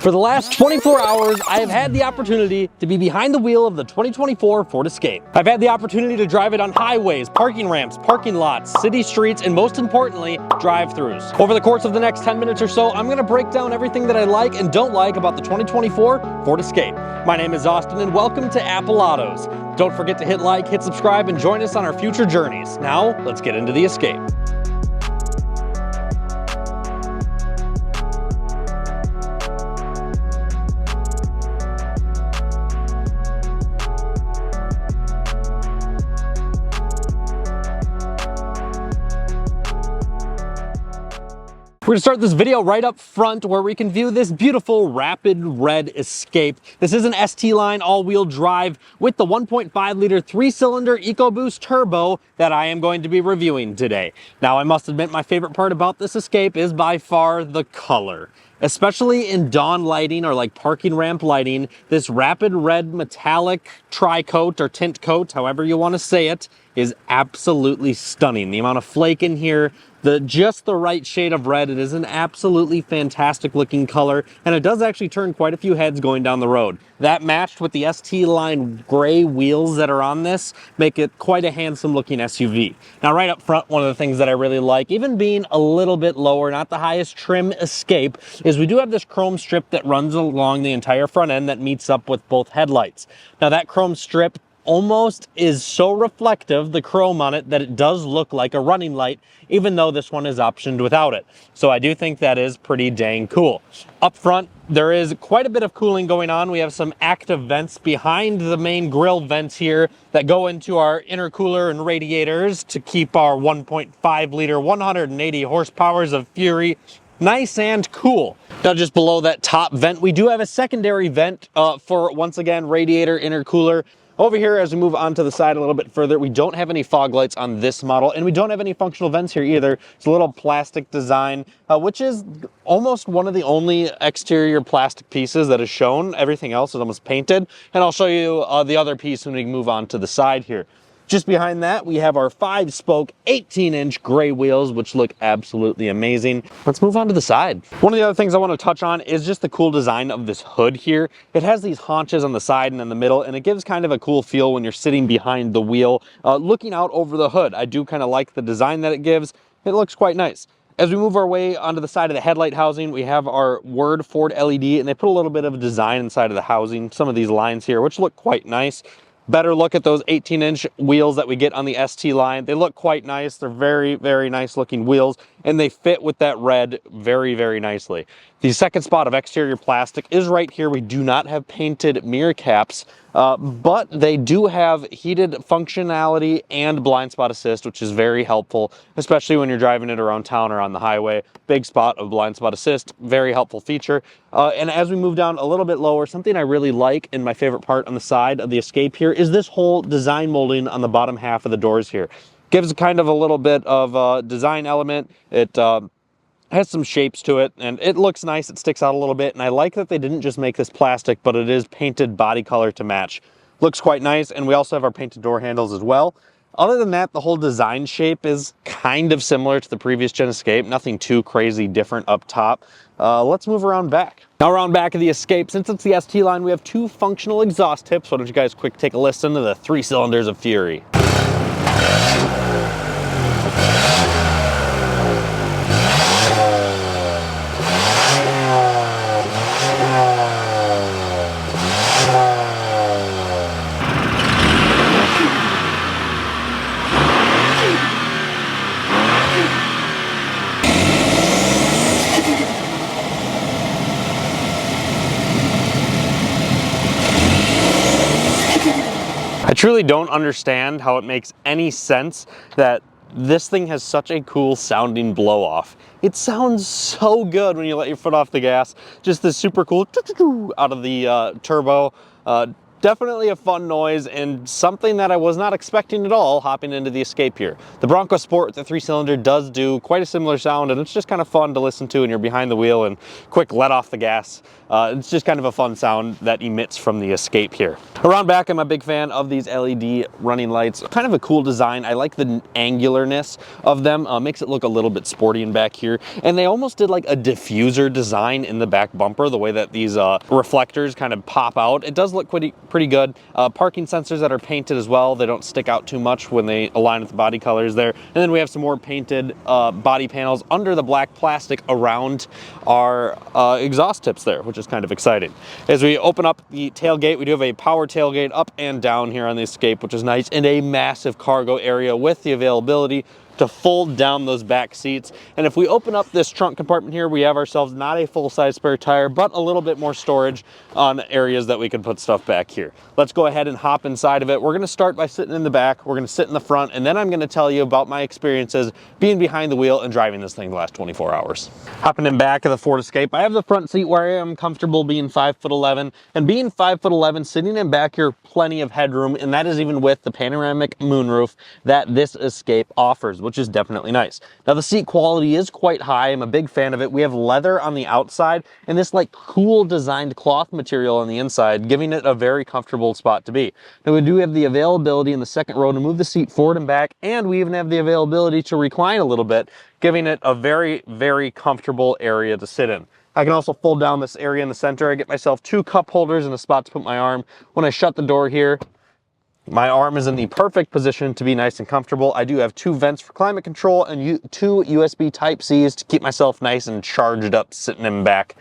For the last 24 hours, I have had the opportunity to be behind the wheel of the 2024 Ford Escape. I've had the opportunity to drive it on highways, parking ramps, parking lots, city streets, and most importantly, drive-thrus. Over the course of the next 10 minutes or so, I'm gonna break down everything that I like and don't like about the 2024 Ford Escape. My name is Austin and welcome to Apple Autos. Don't forget to hit like, hit subscribe, and join us on our future journeys. Now, let's get into the Escape. We're gonna start this video right up front where we can view this beautiful rapid red Escape. This is an ST line all-wheel drive with the 1.5 liter 3-cylinder EcoBoost turbo that I am going to be reviewing today. Now I must admit my favorite part about this Escape is by far the color. Especially in dawn lighting or like parking ramp lighting, this rapid red metallic tri-coat or tint coat, however you want to say it, is absolutely stunning. The amount of flake in here, just the right shade of red. It is an absolutely fantastic looking color, and it does actually turn quite a few heads going down the road. That matched with the ST line gray wheels that are on this make it quite a handsome looking SUV. Now right up front, one of the things that I really like, even being a little bit lower, not the highest trim Escape, is we do have this chrome strip that runs along the entire front end that meets up with both headlights. Now that chrome strip almost is so reflective, the chrome on it, that it does look like a running light, even though this one is optioned without it. So I do think that is pretty dang cool. Up front, there is quite a bit of cooling going on. We have some active vents behind the main grill vents here that go into our intercooler and radiators to keep our 1.5 liter 180 horsepowers of Fury nice and cool. Now just below that top vent, we do have a secondary vent for, once again, radiator, intercooler. Over here, as we move on to the side a little bit further, we don't have any fog lights on this model, and we don't have any functional vents here either. It's a little plastic design, which is almost one of the only exterior plastic pieces that is shown. Everything else is almost painted, and I'll show you the other piece when we move on to the side here. Just behind that, we have our 5-spoke, 18-inch gray wheels, which look absolutely amazing. Let's move on to the side. One of the other things I want to touch on is just the cool design of this hood here. It has these haunches on the side and in the middle, and it gives kind of a cool feel when you're sitting behind the wheel, looking out over the hood. I do kind of like the design that it gives. It looks quite nice. As we move our way onto the side of the headlight housing, we have our word Ford LED, and they put a little bit of design inside of the housing, some of these lines here, which look quite nice. Better look at those 18-inch wheels that we get on the ST line. They look quite nice. They're very, very nice looking wheels, and they fit with that red very, very nicely. The second spot of exterior plastic is right here. We do not have painted mirror caps, but they do have heated functionality and blind spot assist, which is very helpful, especially when you're driving it around town or on the highway. Big spot of blind spot assist, very helpful feature. And as we move down a little bit lower, something I really like, and my favorite part on the side of the Escape here, is this whole design molding on the bottom half of the doors here. Gives kind of a little bit of a design element. It has some shapes to it, and it looks nice. It sticks out a little bit, and I like that they didn't just make this plastic, but it is painted body color to match. Looks quite nice, and we also have our painted door handles as well. Other than that, the whole design shape is kind of similar to the previous gen Escape. Nothing too crazy different up top. Let's move around back. Now around back of the Escape, since it's the ST line, we have two functional exhaust tips. Why don't you guys quick take a listen to the 3 cylinders of Fury. I truly don't understand how it makes any sense that this thing has such a cool sounding blow off. It sounds so good when you let your foot off the gas. Just this super cool out of the turbo. definitely a fun noise and something that I was not expecting at all hopping into the Escape here. The Bronco Sport, the 3-cylinder, does do quite a similar sound, and it's just kind of fun to listen to when you're behind the wheel and quick let off the gas. It's just kind of a fun sound that emits from the Escape here. Around back, I'm a big fan of these LED running lights. Kind of a cool design. I like the angularness of them. Makes it look a little bit sporty in back here. And they almost did like a diffuser design in the back bumper, the way that these reflectors kind of pop out. It does look pretty good. Parking sensors that are painted as well. They don't stick out too much when they align with the body colors there. And then we have some more painted body panels under the black plastic around our exhaust tips there, which is kind of exciting. As we open up the tailgate, we do have a power tailgate up and down here on the Escape, which is nice, and a massive cargo area with the availability to fold down those back seats. And if we open up this trunk compartment here, we have ourselves not a full-size spare tire, but a little bit more storage on areas that we can put stuff back here. Let's go ahead and hop inside of it. We're gonna start by sitting in the back, we're gonna sit in the front, and then I'm gonna tell you about my experiences being behind the wheel and driving this thing the last 24 hours. Hopping in back of the Ford Escape, I have the front seat where I am comfortable being 5'11", and being 5'11", sitting in back here, plenty of headroom, and that is even with the panoramic moonroof that this Escape offers, which is definitely nice. Now the seat quality is quite high. I'm a big fan of it. We have leather on the outside and this like cool designed cloth material on the inside, giving it a very comfortable spot to be. Now we do have the availability in the second row to move the seat forward and back, and we even have the availability to recline a little bit, giving it a very, very comfortable area to sit in. I can also fold down this area in the center. I get myself 2 cup holders and a spot to put my arm. When I shut the door here, my arm is in the perfect position to be nice and comfortable. I do have 2 vents for climate control and 2 USB Type-Cs to keep myself nice and charged up sitting in back.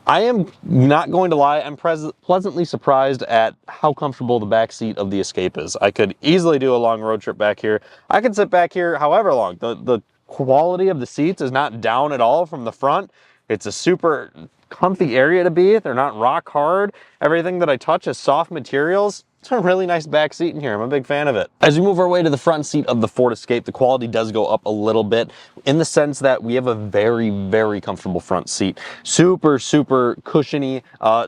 I am not going to lie, I'm pleasantly surprised at how comfortable the back seat of the Escape is. I could easily do a long road trip back here. I could sit back here however long. The quality of the seats is not down at all from the front. It's a super comfy area to be. They're not rock hard. Everything that I touch is soft materials. It's a really nice back seat in here. I'm a big fan of it. As we move our way to the front seat of the Ford Escape, the quality does go up a little bit in the sense that we have a very, very comfortable front seat. Super, super cushiony,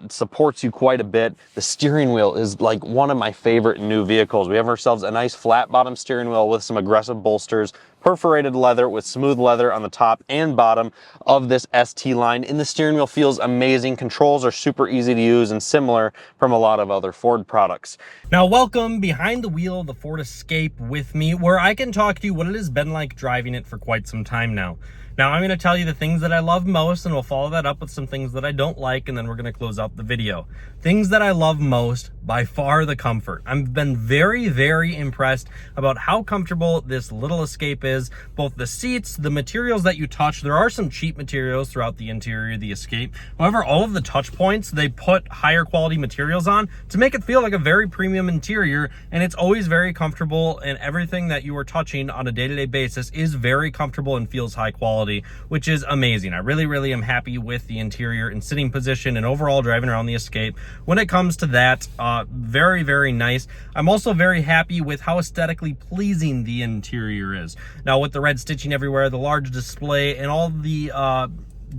supports you quite a bit. The steering wheel is like one of my favorite new vehicles. We have ourselves a nice flat bottom steering wheel with some aggressive bolsters, perforated leather with smooth leather on the top and bottom of this ST line, and the steering wheel feels amazing. Controls are super easy to use and similar from a lot of other Ford products. Now welcome behind the wheel of the Ford Escape with me, where I can talk to you what it has been like driving it for quite some time now. Now I'm going to tell you the things that I love most, and we'll follow that up with some things that I don't like, and then we're going to close out the video. Things that I love most, by far the comfort. I've been very, very impressed about how comfortable this little Escape is. Both the seats, the materials that you touch. There are some cheap materials throughout the interior of the Escape. However, all of the touch points, they put higher quality materials on to make it feel like a very premium interior, and it's always very comfortable, and everything that you are touching on a day-to-day basis is very comfortable and feels high quality, which is amazing. I really, really am happy with the interior and sitting position and overall driving around the Escape. When it comes to that, very, very nice. I'm also very happy with how aesthetically pleasing the interior is. Now with the red stitching everywhere, the large display, and all the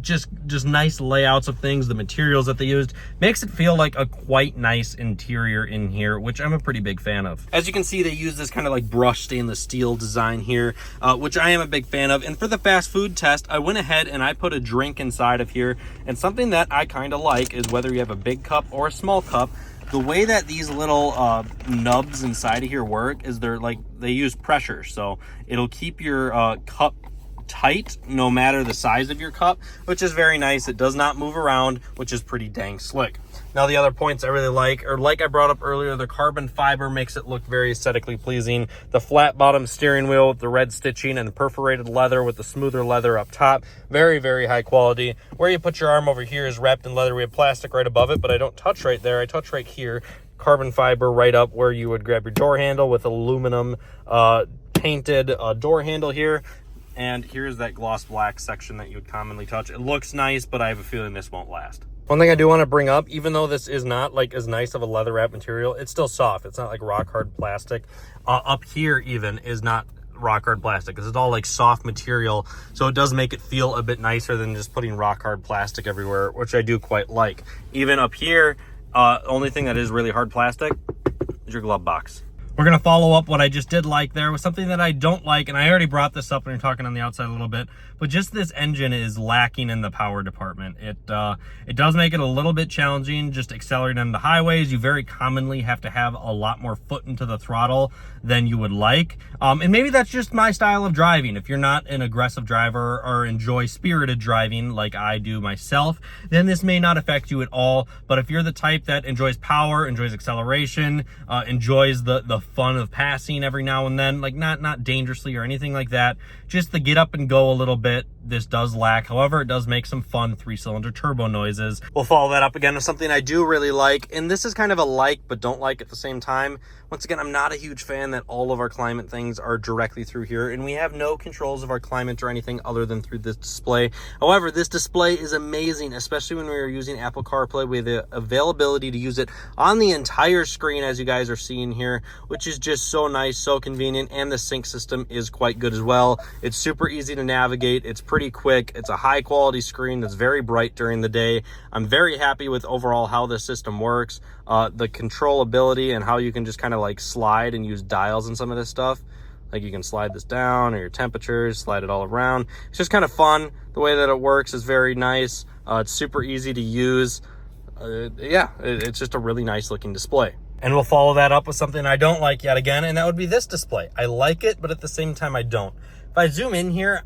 just nice layouts of things, the materials that they used, makes it feel like a quite nice interior in here, which I'm a pretty big fan of. As you can see, they use this kind of like brushed stainless steel design here, which I am a big fan of. And for the fast food test, I went ahead and I put a drink inside of here, and something that I kind of like is whether you have a big cup or a small cup, the way that these little nubs inside of here work is they use pressure, so it'll keep your cup tight no matter the size of your cup, which is very nice. It does not move around, which is pretty dang slick. Now the other points I really like, or like I brought up earlier, the carbon fiber makes it look very aesthetically pleasing. The flat bottom steering wheel with the red stitching and the perforated leather with the smoother leather up top, very, very high quality. Where you put your arm over here is wrapped in leather. We have plastic right above it, but I don't touch right there. I touch right here. Carbon fiber right up where you would grab your door handle with aluminum painted door handle here. And here's that gloss black section that you would commonly touch. It looks nice, but I have a feeling this won't last. One thing I do want to bring up, even though this is not like as nice of a leather wrap material, it's still soft. It's not like rock hard plastic. Up here even is not rock hard plastic. This is all like soft material, so it does make it feel a bit nicer than just putting rock hard plastic everywhere, which I do quite like. Even up here, Only thing that is really hard plastic is your glove box. We're going to follow up what I just did like there with something that I don't like, and I already brought this up when you're talking on the outside a little bit, but just this engine is lacking in the power department. It does make it a little bit challenging just accelerating on the highways. You very commonly have to have a lot more foot into the throttle than you would like. And maybe that's just my style of driving. If you're not an aggressive driver or enjoy spirited driving like I do myself, then this may not affect you at all. But if you're the type that enjoys power, enjoys acceleration, enjoys the fun of passing every now and then, like not dangerously or anything like that, just the get up and go a little bit, this does lack. However, it does make some fun 3-cylinder turbo noises. We'll follow that up again with something I do really like, and this is kind of a like but don't like at the same time. Once again, I'm not a huge fan that all of our climate things are directly through here, and we have no controls of our climate or anything other than through this display. However, this display is amazing, especially when we are using Apple CarPlay. We have the availability to use it on the entire screen, as you guys are seeing here, which is just so nice, so convenient, and the sync system is quite good as well. It's super easy to navigate. It's pretty quick. It's a high quality screen that's very bright during the day. I'm very happy with overall how this system works. The controllability and how you can just kind of like slide and use dials and some of this stuff. Like you can slide this down or your temperatures, slide it all around. It's just kind of fun. The way that it works is very nice. It's super easy to use. It's just a really nice looking display. And we'll follow that up with something I don't like yet again, and that would be this display. I like it, but at the same time I don't. If I zoom in here,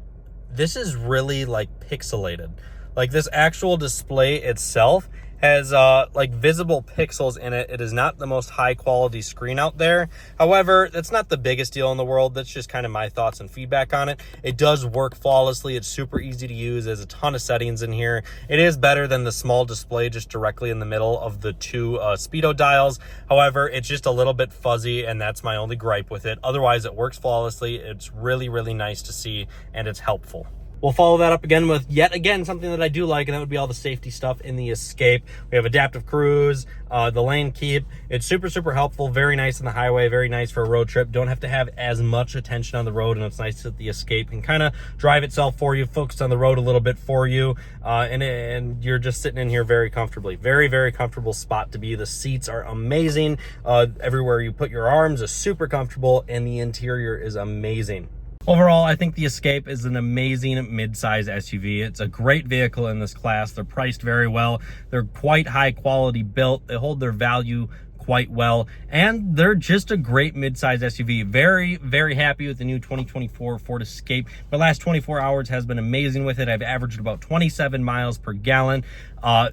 this is really like pixelated. Like this actual display itself has like visible pixels in it. It is not the most high quality screen out there. However, that's not the biggest deal in the world. That's just kind of my thoughts and feedback on it. It does work flawlessly. It's super easy to use. There's a ton of settings in here. It is better than the small display just directly in the middle of the two speedo dials. However, it's just a little bit fuzzy, and that's my only gripe with it. Otherwise, it works flawlessly. It's really, really nice to see, and it's helpful. We'll follow that up again with yet again something that I do like, and that would be all the safety stuff in the Escape. We have adaptive cruise, the lane keep. It's super, super helpful. Very nice on the highway. Very nice for a road trip. Don't have to have as much attention on the road, and it's nice that the Escape can kind of drive itself for you, focus on the road a little bit for you, and you're just sitting in here very comfortably. Very, very comfortable spot to be. The seats are amazing. Everywhere you put your arms is super comfortable, and the interior is amazing. Overall, I think the Escape is an amazing mid-size SUV. It's a great vehicle in this class. They're priced very well. They're quite high quality built. They hold their value quite well, and they're just a great mid-size SUV. Very, very happy with the new 2024 Ford Escape. My last 24 hours has been amazing with it. I've averaged about 27 miles per gallon.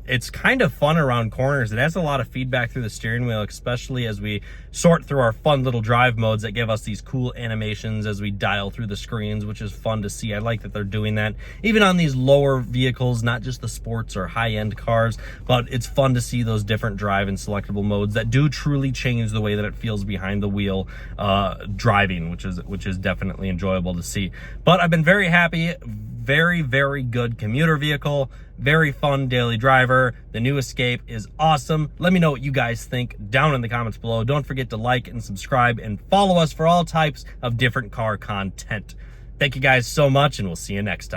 It's kind of fun around corners. It has a lot of feedback through the steering wheel, especially as we sort through our fun little drive modes that give us these cool animations as we dial through the screens, which is fun to see. I like that they're doing that even on these lower vehicles, not just the sports or high-end cars, but it's fun to see those different drive and selectable modes that do truly change the way that it feels behind the wheel driving, which is definitely enjoyable to see. But I've been very happy. Very, very good commuter vehicle. Very fun daily driver. The new Escape is awesome. Let me know what you guys think down in the comments below. Don't forget to like and subscribe and follow us for all types of different car content. Thank you guys so much, and we'll see you next time.